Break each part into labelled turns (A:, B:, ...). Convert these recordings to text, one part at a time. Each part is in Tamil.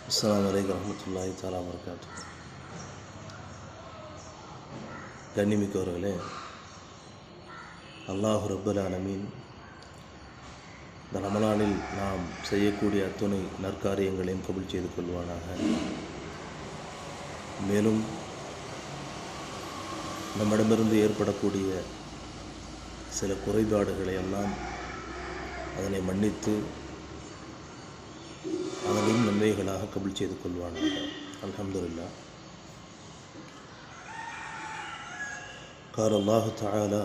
A: அஸ்ஸலாமு அலைக்கும் வரஹ்மத்துல்லாஹி தஆலா வபரகாத்துஹு. கண்ணிமிக்கவர்களே, அல்லாஹ் ரப்பல் ஆலமீன் இந்த ரமலானில் நாம் செய்யக்கூடிய அத்துணை நற்காரியங்களையும் கபூல் செய்து கொள்வானாக. மேலும் நம்மிடமிருந்து ஏற்படக்கூடிய சில குறைபாடுகளை எல்லாம் அதனை மன்னித்து அதனையும் நன்மைகளாக கபூல் செய்து கொள்வானாக. அல்ஹம்துலில்லாஹ். قال الله تعالى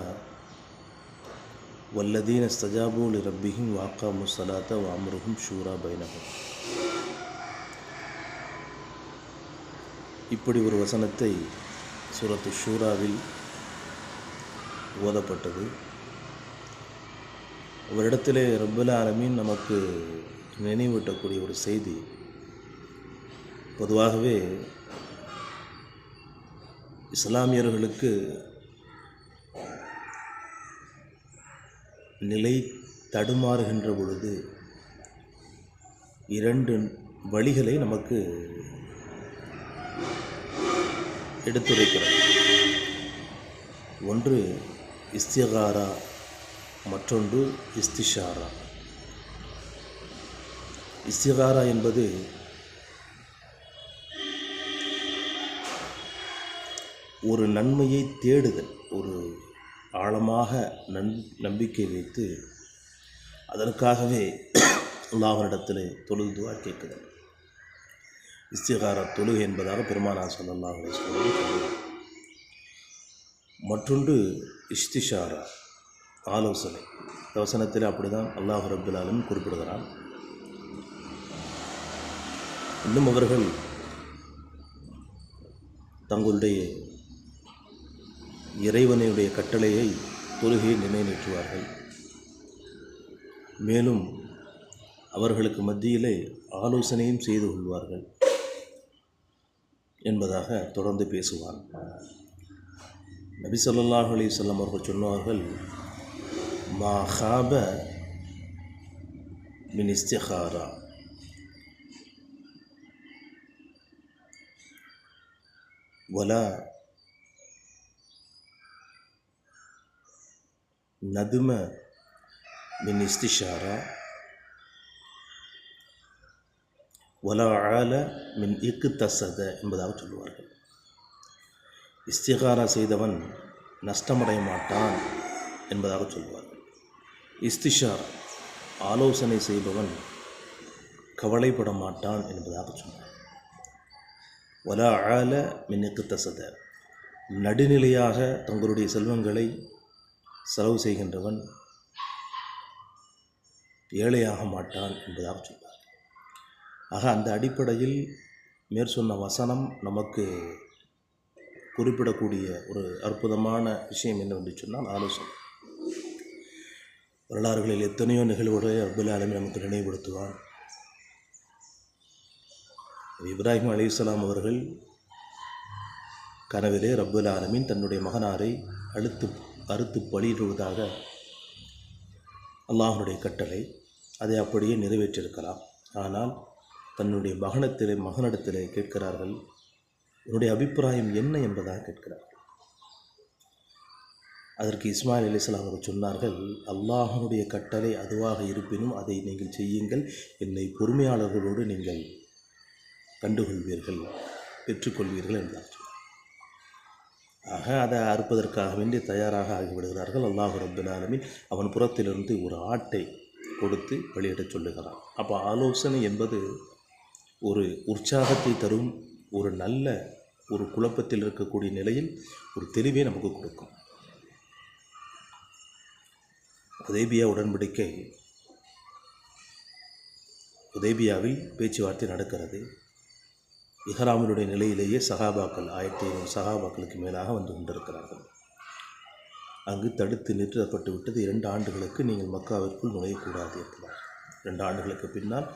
A: والذين استجابوا لربهم وأقاموا الصلاة وأمرهم شورى بينهم. இப்படி ஒரு வசனத்தை சூரத்து ஷூராவில் ஓதப்பட்டது. அவரிடத்திலே ரப்பல் ஆலமீன் நமக்கு நினைவூட்டக்கூடிய ஒரு செய்தி. பொதுவாகவே இஸ்லாமியர்களுக்கு நிலை தடுமாறுகின்ற பொழுது இரண்டு வழிகளை நமக்கு எடுத்துரைக்கிறார். ஒன்று இஸ்திகாரா, மற்றொன்று இஸ்திஷாரா. இஸ்திகாரா என்பது ஒரு நன்மையை தேடுதல், ஒரு ஆழமாக நம்பிக்கை வைத்து அதற்காகவே அல்லாஹ்விடத்திலே தொழுது துஆ கேட்குதல். இஸ்திகாரா தொழுகை என்பதாக பெருமானார் ஸல்லல்லாஹு அலைஹி வஸல்லம் சொல்கிறார். மற்றொன்று இஸ்திஷாரா, ஆலோசனை. இந்த வசனத்தில் அப்படிதான் அல்லாஹ் ரப்பல் ஆலமீன் குறிப்பிடுகிறான். இன்னும் அவர்கள் தங்களுடைய இறைவனுடைய கட்டளையை தொழுகையை நினைவேற்றுவார்கள். மேலும் அவர்களுக்கு மத்தியிலே ஆலோசனையும் செய்து கொள்வார்கள் என்பதாக தொடர்ந்து பேசுவார். நபி ஸல்லல்லாஹு அலைஹி வஸல்லம் அவர்கள் சொன்னார்கள், மா ஹாப மின் இஸ்திகாரா வலா நதும மின் இஸ்திஷாரா வலா ஆல மின் இக்தஸத என்பதாக சொல்லுவார்கள். இஸ்திகாரா செய்தவன் நஷ்டமடைய மாட்டான் என்பதாக சொல்வார்கள். இஸ்திஷாரா, ஆலோசனை செய்பவன் கவலைப்பட மாட்டான் என்பதாக சொன்னார். வலா ஆல மின் இக்தஸத, நடுநிலையாக தங்களுடைய செல்வங்களை செலவு செய்கின்றவன் ஏழையாக மாட்டான் என்பதாக சொன்னார். ஆக அந்த அடிப்படையில் மேற்சொன்ன வசனம் நமக்கு குறிப்பிடக்கூடிய ஒரு அற்புதமான விஷயம் என்னவென்று சொன்னால் ஆலோசனை. வரலாறுகளில் எத்தனையோ நிகழ்வுகளை ரப்பல் ஆலமீன் நமக்கு நினைவுபடுத்துவான். இப்ராஹிம் அலைஹிஸ்ஸலாம் அவர்கள் கனவிலே ரப்பல் ஆலமீன் தன்னுடைய மகனாரை அறுத்து பலியிடுவதாக அல்லாஹ்வுடைய கட்டளை, அதை அப்படியே நிறைவேற்றியிருக்கலாம். ஆனால் தன்னுடைய மகனிடத்திலே கேட்கிறார்கள், உன்னுடைய அபிப்பிராயம் என்ன என்பதாக கேட்கிறார்கள். அதற்கு இஸ்மாயில் அலைஹிஸ்ஸலாம் அவர்கள் சொன்னார்கள், அல்லாஹ்வுடைய கட்டளை அதுவாக இருப்பினும் அதை நீங்கள் செய்யுங்கள், என்னை பொறுமையாளர்களோடு நீங்கள் கண்டுகொள்வீர்கள், பெற்றுக்கொள்வீர்கள் என்றார். ஆக அதை அறுப்பதற்காக வேண்டி தயாராக ஆகிவிடுகிறார்கள். அல்லாஹ் ரப்பல் ஆலமீன் அவன் புறத்திலிருந்து ஒரு ஆட்டை கொடுத்து வெளியிடச் சொல்லுகிறான். அப்போ ஆலோசனை என்பது ஒரு உற்சாகத்தை தரும், ஒரு நல்ல ஒரு குழப்பத்தில் இருக்கக்கூடிய நிலையில் ஒரு தெளிவை நமக்கு கொடுக்கும். ஹுதைபியா உடன்படிக்கை, ஹுதைபியாவில் பேச்சுவார்த்தை நடக்கிறது. இஹ்ராமினுடைய நிலையிலேயே சஹாபாக்கள் 1500 சஹாபாக்களுக்கு மேலாக வந்து கொண்டிருக்கிறார்கள். அங்கு தடுத்து நிறுத்தப்பட்டு விட்டது. 2 ஆண்டுகளுக்கு நீங்கள் மக்காவிற்குள் நுழையக்கூடாது என்பதாக. 2 ஆண்டுகளுக்கு பின்னால்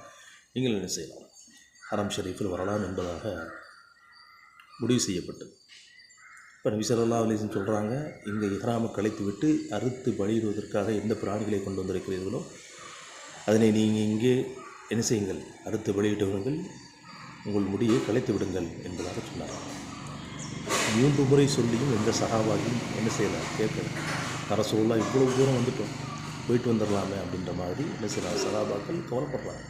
A: நீங்கள் என்ன செய்யலாம், ஹரம் ஷரீஃபில் வரலாம் என்பதாக முடிவு செய்யப்பட்டது. இப்போ நபி ஸல்லல்லாஹு அலைஹி வஸல்லம் சொல்கிறாங்க, இங்கே இஹ்ராமை கலைத்து விட்டு அறுத்து பலியிடுவதற்காக எந்த பிராணிகளை கொண்டு வந்திருக்கிறீர்களோ அதனை நீங்கள் இங்கே என்ன செய்யுங்கள், அறுத்து பலியிடுவீர்கள். உங்கள் முடியை கலைத்து விடுங்கள் என்பதாக சொன்னார். 3 முறை சொல்லியும் எந்த சஹாபாவையும் என்ன செய்யலாம், கேட்கல. ரசூலுல்லாஹ் இவ்வளவு தூரம் வந்துட்டோம், போயிட்டு வந்துடலாமே அப்படின்ற மாதிரி என்ன செய்யலாம், சஹாபாக்கள் கவலைப்படுறாங்க.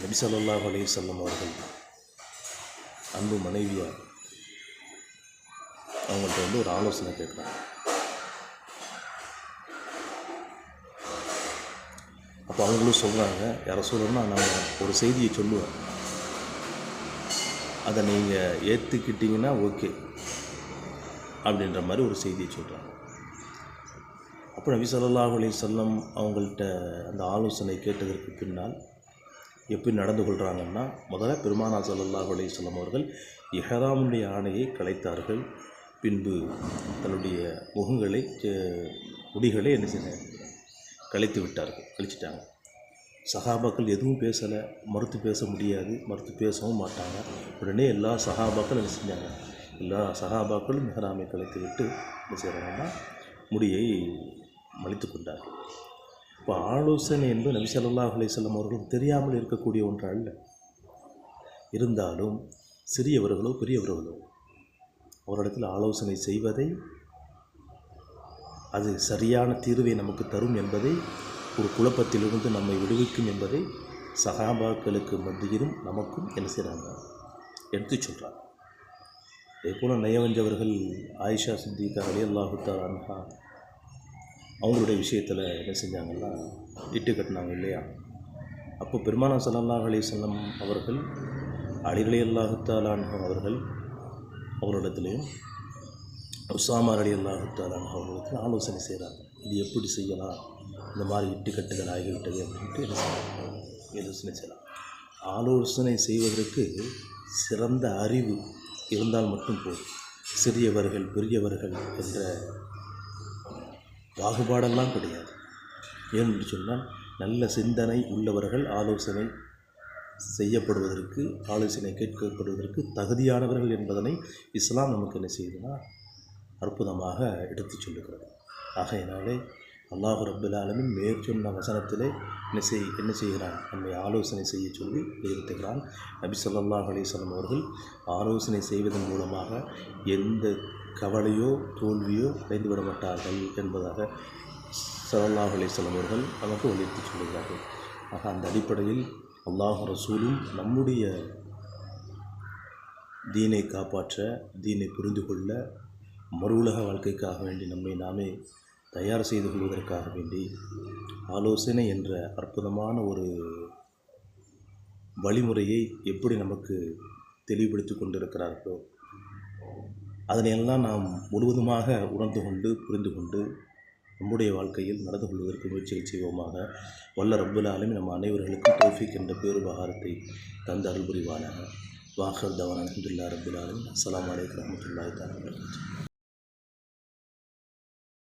A: நபி ஸல்லல்லாஹு அலைஹி வஸல்லம் அவர்கள் அன்பு மனைவியார் அவங்கள்ட்ட ஒரு ஆலோசனை கேட்குறாங்க. அப்போ அவங்களும் சொல்கிறாங்க, யாரை சொல்லணும்னா நான் ஒரு செய்தியை சொல்லுவேன், அதை நீங்கள் ஏற்றுக்கிட்டிங்கன்னா ஓகே அப்படின்ற மாதிரி ஒரு செய்தியை சொல்கிறாங்க. அப்போ நபி ஸல்லல்லாஹு அலைஹி வஸல்லம் அவங்கள்ட்ட அந்த ஆலோசனை கேட்டதற்கு பின்னால் எப்படி நடந்து கொள்கிறாங்கன்னா, முதல்ல பெருமானார் ஸல்லல்லாஹு அலைஹி வஸல்லம் அவர்கள் இஹ்ராமுடைய ஆணையை கலைத்தார்கள். பின்பு தன்னுடைய முடிகளை என்ன செய்ய கழித்து விட்டார்கள், கழிச்சிட்டாங்க. சஹாபாக்கள் எதுவும் பேசலை, மறுத்து பேச முடியாது, மறுத்து பேசவும் மாட்டாங்க. உடனே எல்லா சஹாபாக்கள் என்ன செஞ்சாங்க, எல்லா சஹாபாக்களும் இஹ்ராமை கழித்து விட்டு என்ன செய்கிறாங்கன்னா முடியை மலித்து கொண்டார்கள். இப்போ ஆலோசனை என்பது நபி ஸல்லல்லாஹு அலைஹி வஸல்லம் அவர்களுக்கு தெரியாமல் இருக்கக்கூடிய ஒன்று அல்ல. இருந்தாலும் சிறியவர்களோ பெரியவர்களோ அவரிடத்தில் ஆலோசனை செய்வதை, அது சரியான தீர்வை நமக்கு தரும் என்பதை, ஒரு குழப்பத்திலிருந்து நம்மை விடுவிக்கும் என்பதை சஹாபாக்களுக்கு மத்தியிலும் நமக்கும் என்ன செய்கிறாங்க, எடுத்து சொல்கிறாங்க. அதேபோல் நயவஞ்சவர்கள் ஆயிஷா சித்திகா ரலியல்லாஹு தஆலா அன்ஹா அவங்களுடைய விஷயத்தில் என்ன செஞ்சாங்கன்னா இட்டு கட்டினாங்க இல்லையா. அப்போ பெருமானார் ஸல்லல்லாஹு அலைஹி வஸல்லம் அவர்கள் அலி ரலியல்லாஹு தஆலா அன்ஹு அவர்கள் அவர்களிடத்துலையும் உஸாமா ரலியல்லாஹு தஆலா அன்ஹு அவர்களுக்கு ஆலோசனை செய்கிறாங்க. இது எப்படி செய்யலாம், இந்த மாதிரி இட்டுக்கட்டுகள் ஆகிவிட்டது அப்படின்ட்டு யோசனை செய்யலாம். ஆலோசனை செய்வதற்கு சிறந்த அறிவு இருந்தால் மட்டும் போதும். சிறியவர்கள் பெரியவர்கள் என்ற பாகுபாடெல்லாம் கிடையாது. ஏன்னு சொன்னால் நல்ல சிந்தனை உள்ளவர்கள் ஆலோசனை செய்யப்படுவதற்கு, ஆலோசனை கேட்கப்படுவதற்கு தகுதியானவர்கள் என்பதனை இஸ்லாம் நமக்கு என்ன செய்யுதுன்னா அற்புதமாக எடுத்து சொல்லுகிறது. ஆகையினாலே அல்லாஹ் ரப்பல் ஆலமீன் மேற்சொன்ன வசனத்திலே என்ன செய்கிறான், நம்மை ஆலோசனை செய்ய சொல்லி நிறுத்துகிறான். நபி ஸல்லல்லாஹு அலைஹி வஸல்லம் அவர்கள் ஆலோசனை செய்வதன் மூலமாக எந்த கவலையோ தோல்வியோ அடைந்துவிட மாட்டார்கள் என்பதாக ஸல்லல்லாஹு அலைஹி வஸல்லம் அவர்கள் நமக்கு வலியுறுத்தி சொல்கிறார்கள். ஆக அந்த அடிப்படையில் அல்லாஹ் ரசூலும் நம்முடைய தீனை காப்பாற்ற, தீனை புரிந்து கொள்ள, மறுவுலக வாழ்க்கைக்காக வேண்டி நம்மை நாமே தயார் செய்து கொள்வதற்காக வேண்டி ஆலோசனை என்ற அற்புதமான ஒரு வழிமுறையை எப்படி நமக்கு தெளிவுபடுத்தி கொண்டிருக்கிறார்களோ அதனையெல்லாம் நாம் முழுவதுமாக உணர்ந்து கொண்டு புரிந்து கொண்டு நம்முடைய வாழ்க்கையில் நடந்து கொள்வதற்கு முயற்சிகள் செய்வோமாக. வல்ல ரப்பல் ஆலமீன் நம் அனைவர்களுக்கும் தௌஃபீக் என்ற பேருபகாரத்தை தந்து அருள் புரிவானாக. வாஹர் தவானா அல்ஹம்துலில்லாஹி ரப்பில் ஆலமீன். அஸ்ஸலாமு அலைக்கும் வரஹ்மத்துல்லாஹி தஆலா வபரகாத்துஹு.